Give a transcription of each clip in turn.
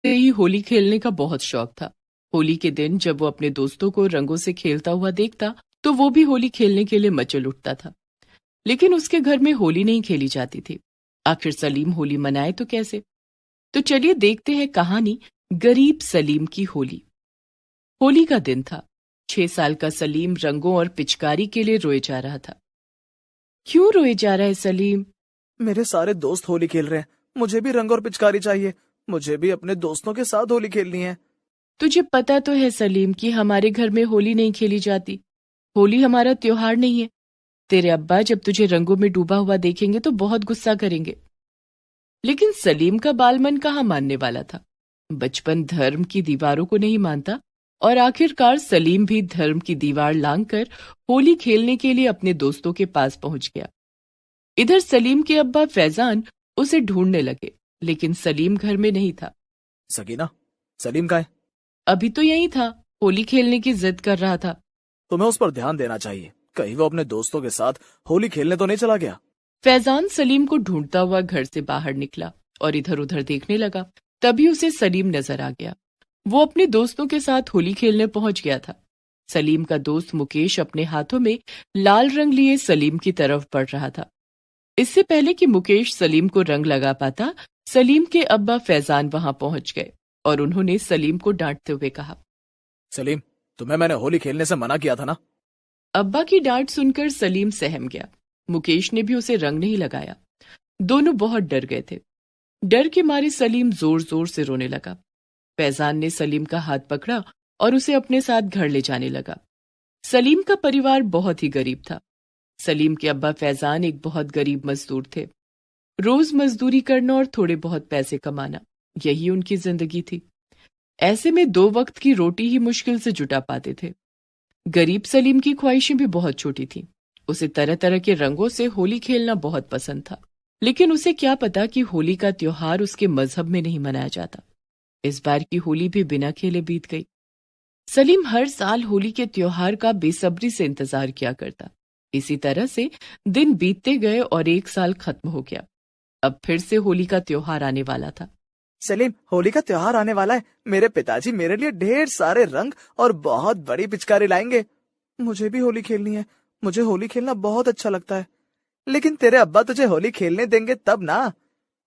ही होली खेलने का बहुत शौक था। होली के दिन जब वो अपने दोस्तों को रंगों से खेलता हुआ देखता तो वो भी होली खेलने के लिए मचल उठता था। लेकिन उसके घर में होली नहीं खेली जाती थी। आखिर सलीम होली मनाए तो कैसे? तो चलिए देखते हैं कहानी गरीब सलीम की होली। होली का दिन था। 6 साल का सलीम रंगों और पिचकारी के लिए रोए जा रहा था। क्यों रोए जा रहा है सलीम? मेरे सारे दोस्त होली खेल रहे हैं, मुझे भी रंग और पिचकारी चाहिए। मुझे भी अपने दोस्तों के साथ होली खेलनी है। तुझे पता तो है सलीम कि हमारे घर में होली नहीं खेली जाती। होली हमारा त्योहार नहीं है। तेरे अब्बा जब तुझे रंगों में डूबा हुआ देखेंगे तो बहुत गुस्सा करेंगे। लेकिन सलीम का बालमन कहाँ मानने वाला था। बचपन धर्म की दीवारों को नहीं मानता और आखिरकार सलीम भी धर्म की दीवार लांघकर होली खेलने के लिए अपने दोस्तों के पास पहुंच गया। इधर सलीम के अब्बा फैजान उसे ढूंढने लगे, लेकिन सलीम घर में नहीं था। सकीना, सलीम कहाँ है? अभी तो यही था, होली खेलने की जिद कर रहा था। तुम्हें उस पर ध्यान देना चाहिए, कहीं वो अपने दोस्तों के साथ होली खेलने तो नहीं चला गया। फैजान सलीम को ढूंढता हुआ घर से बाहर निकला और इधर उधर देखने लगा। तभी उसे सलीम नजर आ गया। वो अपने दोस्तों के साथ होली खेलने पहुंच गया था। सलीम का दोस्त मुकेश अपने हाथों में लाल रंग लिए सलीम की तरफ बढ़ रहा था। इससे पहले कि मुकेश सलीम को रंग लगा पाता, सलीम के अब्बा फैजान वहां पहुंच गए और उन्होंने सलीम को डांटते हुए कहा, सलीम, तुम्हें मैंने होली खेलने से मना किया था ना? अब्बा की डांट सुनकर सलीम सहम गया। मुकेश ने भी उसे रंग नहीं लगाया। दोनों बहुत डर गए थे। डर के मारे सलीम जोर जोर से रोने लगा। फैजान ने सलीम का हाथ पकड़ा और उसे अपने साथ घर ले जाने लगा। सलीम का परिवार बहुत ही गरीब था। सलीम के अब्बा फैजान एक बहुत गरीब मजदूर थे। रोज मजदूरी करना और थोड़े बहुत पैसे कमाना, यही उनकी जिंदगी थी। ऐसे में 2 वक्त की रोटी ही मुश्किल से जुटा पाते थे। गरीब सलीम की ख्वाहिशें भी बहुत छोटी थीं। उसे तरह तरह के रंगों से होली खेलना बहुत पसंद था, लेकिन उसे क्या पता कि होली का त्योहार उसके मजहब में नहीं मनाया जाता। इस बार की होली भी बिना खेले बीत गई। सलीम हर साल होली के त्योहार का बेसब्री से इंतजार किया करता। इसी तरह से दिन बीतते गए और 1 साल खत्म हो गया। अब फिर से होली का त्योहार आने वाला था। सलीम, होली का त्योहार आने वाला है। मेरे पिताजी मेरे लिए ढेर सारे रंग और बहुत बड़ी पिचकारी लाएंगे। मुझे भी होली खेलनी है। मुझे होली खेलना बहुत अच्छा लगता है। लेकिन तेरे अब्बा तुझे होली खेलने देंगे तब ना।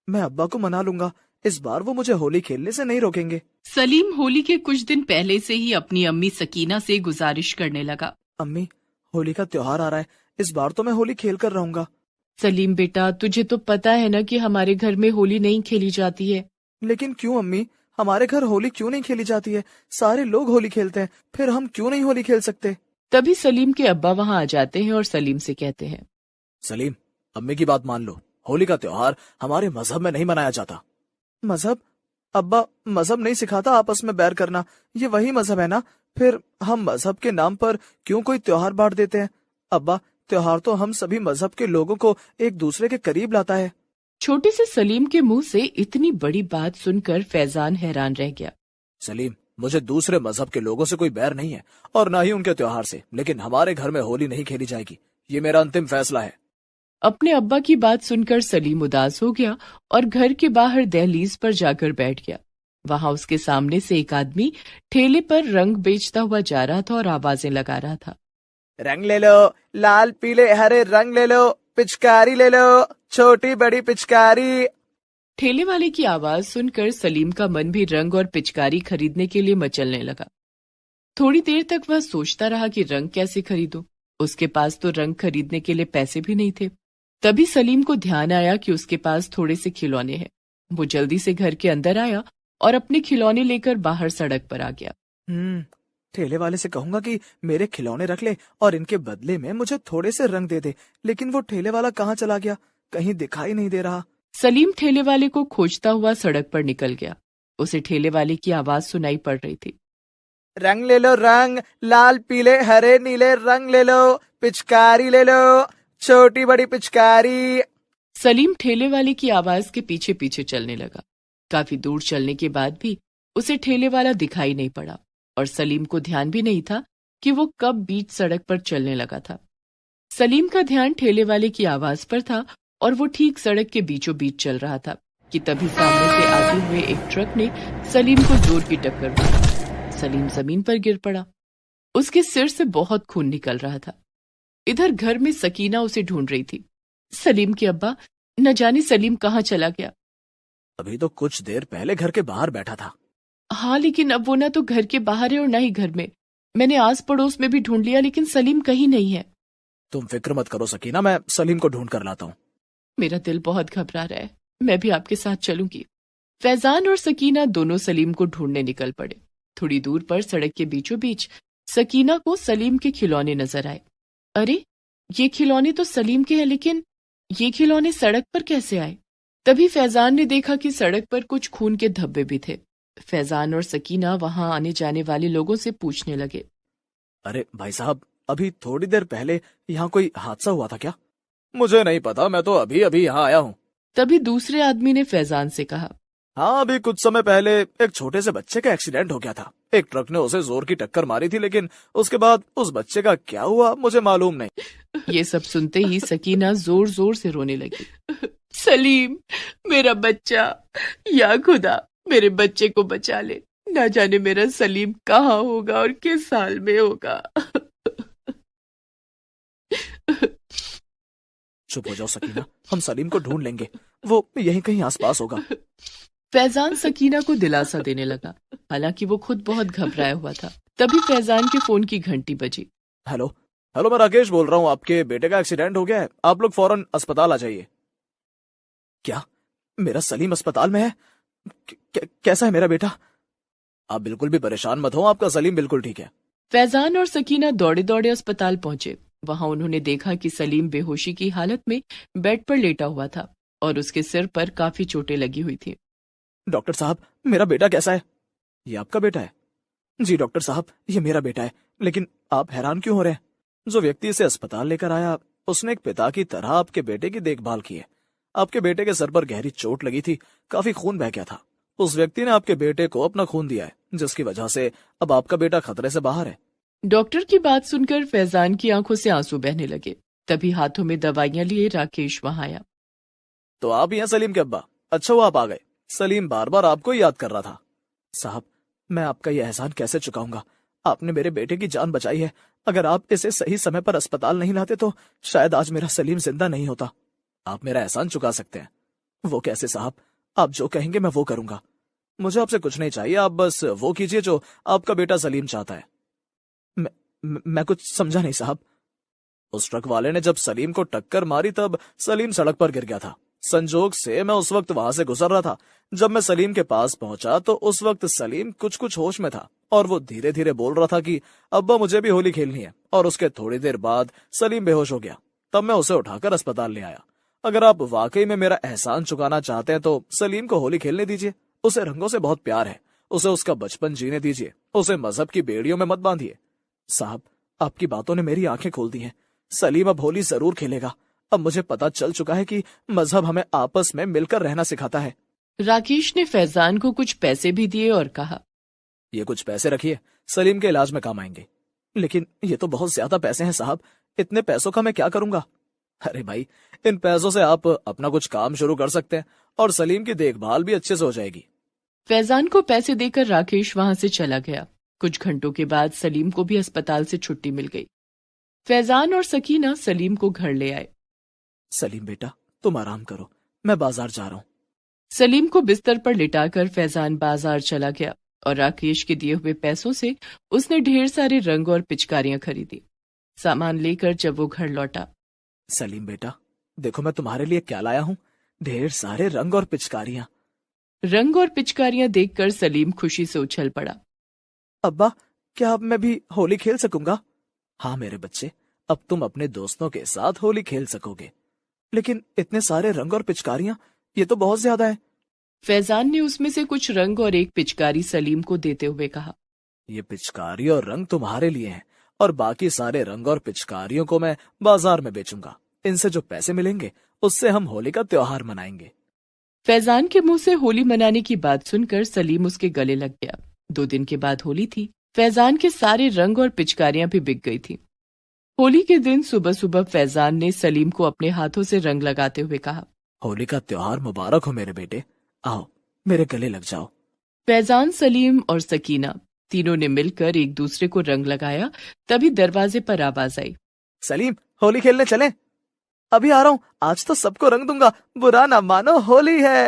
मैं अब्बा को मना लूंगा, इस बार वो मुझे होली खेलने से नहीं रोकेंगे। सलीम होली के कुछ दिन पहले से ही अपनी अम्मी सकीना से गुजारिश करने लगा, अम्मी, होली का त्योहार आ रहा है, इस बार तो मैं होली खेल कर रहूंगा। सलीम बेटा, तुझे तो पता है ना कि हमारे घर में होली नहीं खेली जाती है। लेकिन क्यों अम्मी, हमारे घर होली क्यों नहीं खेली जाती है? सारे लोग होली खेलते हैं, फिर हम क्यों नहीं होली खेल सकते? तभी सलीम के अब्बा वहां आ जाते हैं और सलीम से कहते हैं, सलीम, अम्मी की बात मान लो, होली का त्योहार हमारे मजहब में नहीं मनाया जाता। मजहब? अब्बा, मजहब नहीं सिखाता आपस में बैर करना, ये वही मजहब है ना? फिर हम मजहब के नाम पर क्यों कोई त्योहार बांट देते हैं? अब्बा, त्योहार तो हम सभी मजहब के लोगों को एक दूसरे के करीब लाता है। छोटे से सलीम के मुंह से इतनी बड़ी बात सुनकर फैजान हैरान रह गया। सलीम, मुझे दूसरे मजहब के लोगों से कोई बैर नहीं है और न ही उनके त्योहार से, लेकिन हमारे घर में होली नहीं खेली जाएगी, ये मेरा अंतिम फैसला है। अपने अब्बा की बात सुनकर सलीम उदास हो गया और घर के बाहर दहलीज पर जाकर बैठ गया। वहां उसके सामने से एक आदमी ठेले पर रंग बेचता हुआ जा रहा था और आवाजें लगा रहा था, रंग ले लो, लाल पीले हरे रंग ले लो, पिचकारी ले लो, छोटी बड़ी पिचकारी। ठेले वाले की आवाज सुनकर सलीम का मन भी रंग और पिचकारी खरीदने के लिए मचलने लगा। थोड़ी देर तक वह सोचता रहा कि रंग कैसे खरीदूं। उसके पास तो रंग खरीदने के लिए पैसे भी नहीं थे। तभी सलीम को ध्यान आया कि उसके पास थोड़े से खिलौने हैं। वो जल्दी से घर के अंदर आया और अपने खिलौने लेकर बाहर सड़क पर आ गया। ठेले वाले से कहूंगा कि मेरे खिलौने रख ले और इनके बदले में मुझे थोड़े से रंग दे दे। लेकिन वो ठेले वाला कहाँ चला गया? कहीं दिखाई नहीं दे रहा। सलीम ठेले वाले को खोजता हुआ सड़क पर निकल गया। उसे ठेले वाले की आवाज सुनाई पड़ रही थी, रंग ले लो रंग, लाल पीले हरे नीले रंग ले लो, पिचकारी ले लो, छोटी बड़ी पिचकारी। सलीम ठेले वाले की आवाज के पीछे पीछे चलने लगा। काफी दूर चलने के बाद भी उसे ठेले वाला दिखाई नहीं पड़ा और सलीम को ध्यान भी नहीं था कि वो कब बीच सड़क पर चलने लगा था। सलीम का ध्यान ठेले वाले की आवाज पर था और वो ठीक सड़क के बीचों बीच चल रहा था। कि तभी सामने से आते हुए एक ट्रक ने सलीम को जोर की टक्कर मारी। सलीम जमीन पर गिर पड़ा। उसके सिर से बहुत खून निकल रहा था। इधर घर में सकीना उसे ढूंढ रही थी। सलीम के अब्बा, न जाने सलीम कहाँ चला गया। अभी तो कुछ देर पहले घर के बाहर बैठा था। हाँ, लेकिन अब वो ना तो घर के बाहर है और ना ही घर में। मैंने आस पड़ोस में भी ढूंढ लिया, लेकिन सलीम कहीं नहीं है। तुम फिक्र मत करो सकीना, मैं सलीम को ढूंढ कर लाता हूँ। मेरा दिल बहुत घबरा रहा है, मैं भी आपके साथ चलूंगी। फैजान और सकीना दोनों सलीम को ढूंढने निकल पड़े। थोड़ी दूर पर सड़क के बीचों बीच सकीना को सलीम के खिलौने नजर आए। अरे, ये खिलौने तो सलीम के हैं, लेकिन ये खिलौने सड़क पर कैसे आए? तभी फैजान ने देखा कि सड़क पर कुछ खून के धब्बे भी थे। फैजान और सकीना वहां आने जाने वाले लोगों से पूछने लगे। अरे भाई साहब, अभी थोड़ी देर पहले यहाँ कोई हादसा हुआ था क्या? मुझे नहीं पता, मैं तो अभी अभी यहाँ आया हूँ। तभी दूसरे आदमी ने फैजान से कहा। हाँ, अभी कुछ समय पहले एक छोटे से बच्चे का एक्सीडेंट हो गया था। एक ट्रक ने उसे जोर की टक्कर मारी थी, लेकिन उसके बाद उस बच्चे का क्या हुआ मुझे मालूम नहीं। ये सब सुनते ही सकीना जोर जोर से रोने लगी। सलीम, मेरा बच्चा, या खुदा मेरे बच्चे को बचा ले। ना जाने मेरा सलीम कहाँ होगा और किस हाल में होगा। चुप हो जाओ सकीना, हम सलीम को ढूंढ लेंगे, वो यहीं कहीं आसपास होगा। फैजान सकीना को दिलासा देने लगा, हालांकि वो खुद बहुत घबराया हुआ था। तभी फैजान के फोन की घंटी बजी। हेलो हेलो, मैं राकेश बोल रहा हूँ। आपके बेटे का एक्सीडेंट हो गया है, आप लोग फौरन अस्पताल आ जाइए। क्या मेरा सलीम अस्पताल में है? कैसा है मेरा बेटा? आप बिल्कुल भी परेशान मत हो, आपका सलीम बिल्कुल ठीक है। फैजान और सकीना दौड़े दौड़े अस्पताल पहुंचे। वहां उन्होंने देखा कि सलीम बेहोशी की हालत में बेड पर लेटा हुआ था और उसके सिर पर काफी चोटें लगी हुई थी। डॉक्टर साहब, मेरा बेटा कैसा है? ये आपका बेटा है? जी डॉक्टर साहब, ये मेरा बेटा है। लेकिन आप हैरान क्यों हो रहे हैं? जो व्यक्ति इसे अस्पताल लेकर आया, उसने एक पिता की तरह आपके बेटे की देखभाल की है। आपके बेटे के सर पर गहरी चोट लगी थी, काफी खून बह गया था। उस व्यक्ति ने आपके बेटे को अपना खून दिया है, जिसकी वजह से अब आपका बेटा खतरे से बाहर है। डॉक्टर की बात सुनकर फैजान की आंखों से आंसू बहने लगे। तभी हाथों में दवाइयां लिए राकेश वहां आया। तो आप ही हैं सलीम के अब्बा? अच्छा हुआ आप आ गए। सलीम बार बार आपको याद कर रहा था। साहब, मैं आपका यह एहसान कैसे चुकाऊंगा? आपने मेरे बेटे की जान बचाई है। अगर आप इसे सही समय पर अस्पताल नहीं लाते तो शायद आज मेरा सलीम जिंदा नहीं होता। आप मेरा एहसान चुका सकते हैं। वो कैसे साहब? आप जो कहेंगे मैं वो करूंगा। मुझे आपसे कुछ नहीं चाहिए, आप बस वो कीजिए जो आपका बेटा सलीम चाहता है। मैं कुछ समझा नहीं साहब। उस ट्रक वाले ने जब सलीम को टक्कर मारी तब सलीम सड़क पर गिर गया था। संजोग से मैं उस वक्त वहां से गुजर रहा था। जब मैं सलीम के पास पहुंचा तो उस वक्त सलीम कुछ होश में था और वो धीरे धीरे बोल रहा था कि अब्बा मुझे भी होली खेलनी है। और उसके थोड़ी देर बाद सलीम बेहोश हो गया। तब मैं उसे उठाकर अस्पताल ले आया। अगर आप वाकई में मेरा एहसान चुकाना चाहते हैं तो सलीम को होली खेलने दीजिए। उसे रंगों से बहुत प्यार है। उसे उसका बचपन जीने दीजिए। उसे मजहब की बेड़ियों में मत बांधिए। साहब, आपकी बातों ने मेरी आंखें खोल दी हैं। सलीम अब होली जरूर खेलेगा। अब मुझे पता चल चुका है कि मजहब हमें आपस में मिलकर रहना सिखाता है। राकेश ने फैजान को कुछ पैसे भी दिए और कहा, ये कुछ पैसे रखिए, सलीम के इलाज में काम आएंगे। लेकिन ये तो बहुत ज्यादा पैसे हैं साहब, इतने पैसों का मैं क्या करूंगा? अरे भाई, इन पैसों से आप अपना कुछ काम शुरू कर सकते हैं और सलीम की देखभाल भी अच्छे से हो जाएगी। फैजान को पैसे देकर राकेश वहां से चला गया। कुछ घंटों के बाद सलीम को भी अस्पताल से छुट्टी मिल गई। फैजान और सकीना सलीम को घर ले आए। सलीम बेटा, तुम आराम करो, मैं बाजार जा रहा हूँ। सलीम को बिस्तर पर लिटाकर फैजान बाजार चला गया और राकेश के दिए हुए पैसों से उसने ढेर सारे रंग और पिचकारियां खरीदी। सामान लेकर जब वो घर लौटा, सलीम बेटा, देखो मैं तुम्हारे लिए क्या लाया हूँ। ढेर सारे रंग और पिचकारियां। रंग और पिचकारियां देखकर सलीम खुशी से उछल पड़ा। अब्बा, क्या अब मैं भी होली खेल सकूंगा? हाँ मेरे बच्चे, अब तुम अपने दोस्तों के साथ होली खेल सकोगे। लेकिन इतने सारे रंग और पिचकारियां, ये तो बहुत ज्यादा है। फैजान ने उसमें से कुछ रंग और एक पिचकारी सलीम को देते हुए कहा, ये पिचकारी और रंग तुम्हारे लिए हैं और बाकी सारे रंग और पिचकारियों को मैं बाजार में बेचूंगा। इनसे जो पैसे मिलेंगे उससे हम होली का त्योहार मनाएंगे। फैजान के मुंह से होली मनाने की बात सुनकर सलीम उसके गले लग गया। 2 दिन के बाद होली थी। फैजान के सारे रंग और पिचकारियां भी बिक गई थी। होली के दिन सुबह सुबह फैजान ने सलीम को अपने हाथों से रंग लगाते हुए कहा, होली का त्योहार मुबारक हो मेरे बेटे। आओ मेरे गले लग जाओ। फैजान, सलीम और सकीना तीनों ने मिलकर एक दूसरे को रंग लगाया। तभी दरवाजे पर आवाज आई, सलीम, होली खेलने चलें? अभी आ रहा हूँ, आज तो सबको रंग दूंगा, बुरा ना मानो, होली है।